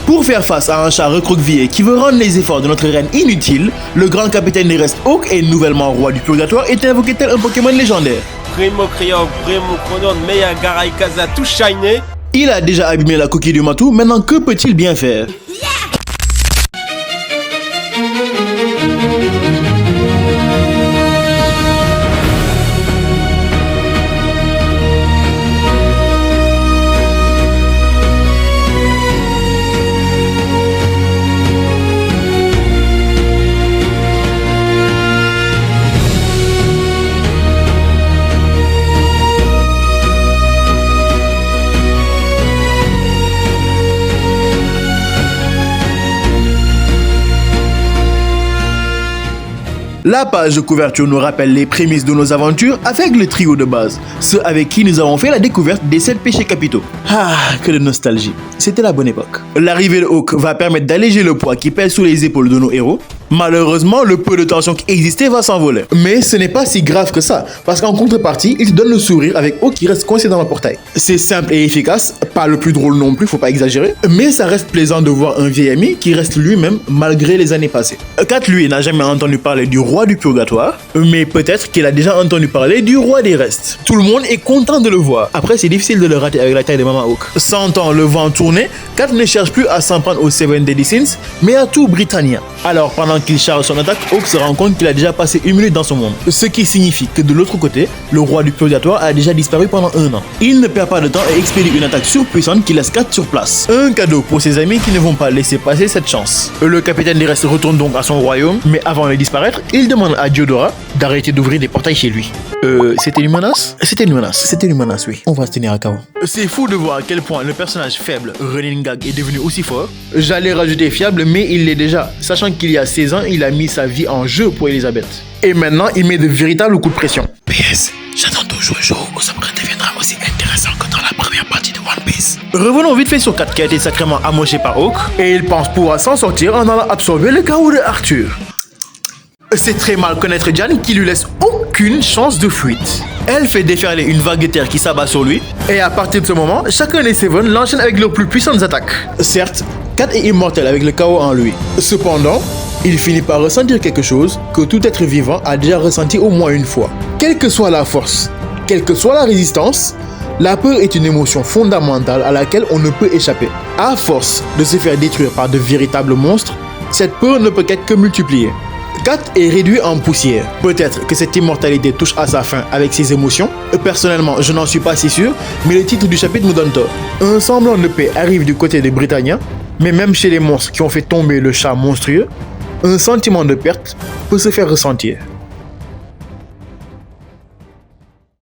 Pour faire face à un chat recroquevillé qui veut rendre les efforts de notre reine inutiles, le grand capitaine des restes Hawk et nouvellement roi du purgatoire est invoqué tel un Pokémon légendaire. Primo Kriok, Primo Chronon, Meya Garaikaza, tout shiny. Il a déjà abîmé la coquille du Matou, maintenant que peut-il bien faire? La page de couverture nous rappelle les prémices de nos aventures avec le trio de base, ceux avec qui nous avons fait la découverte des 7 péchés capitaux. Ah, que de nostalgie. C'était la bonne époque. L'arrivée de Hawk va permettre d'alléger le poids qui pèse sur les épaules de nos héros. Malheureusement, le peu de tension qui existait va s'envoler. Mais ce n'est pas si grave que ça, parce qu'en contrepartie, il te donne le sourire avec Hawk qui reste coincé dans le portail. C'est simple et efficace, pas le plus drôle non plus, faut pas exagérer, mais ça reste plaisant de voir un vieil ami qui reste lui-même malgré les années passées. Kat, lui, n'a jamais entendu parler du roi du purgatoire, mais peut-être qu'il a déjà entendu parler du roi des restes. Tout le monde est content de le voir. Après, c'est difficile de le rater avec la taille de Maman Hawk. Sentant le vent tourner, Kat ne cherche plus à s'en prendre aux Seven Deadly Sins, mais à tout Britannia. Alors, pendant qu'il charge son attaque, Hawk se rend compte qu'il a déjà passé 1 minute dans ce monde. Ce qui signifie que de l'autre côté, le roi du purgatoire a déjà disparu pendant 1 an. Il ne perd pas de temps et expédie une attaque surpuissante qui laisse Kat sur place. Un cadeau pour ses amis qui ne vont pas laisser passer cette chance. Le capitaine des restes retourne donc à son royaume, mais avant de disparaître, il demande à Diodora d'arrêter d'ouvrir des portails chez lui. C'était une menace? C'était une menace. C'était une menace, oui. On va se tenir à KO. C'est fou de voir à quel point le personnage faible, Reningag, est devenu aussi fort. J'allais rajouter fiable, mais il l'est déjà. Sachant qu'il y a 16 ans, il a mis sa vie en jeu pour Elisabeth. Et maintenant, il met de véritables coups de pression. PS, j'attends toujours le jour où Sakura deviendra aussi intéressant que dans la première partie de One Piece. Revenons vite fait sur Kat qui a été sacrément amoché par Hawk. Et il pense pouvoir s'en sortir en allant absorber le chaos de Arthur. C'est très mal connaître Diane qui lui laisse aucune chance de fuite. Elle fait déferler une vague de terre qui s'abat sur lui, et à partir de ce moment, chacun des Seven l'enchaîne avec leurs plus puissantes attaques. Certes, Kat est immortel avec le chaos en lui. Cependant, il finit par ressentir quelque chose que tout être vivant a déjà ressenti au moins une fois. Quelle que soit la force, quelle que soit la résistance, la peur est une émotion fondamentale à laquelle on ne peut échapper. À force de se faire détruire par de véritables monstres, cette peur ne peut qu'être que multipliée. Kat est réduit en poussière. Peut-être que cette immortalité touche à sa fin avec ses émotions. Personnellement, je n'en suis pas si sûr, mais le titre du chapitre me donne tort. Un semblant de paix arrive du côté de Britannia, mais même chez les monstres qui ont fait tomber le chat monstrueux, un sentiment de perte peut se faire ressentir.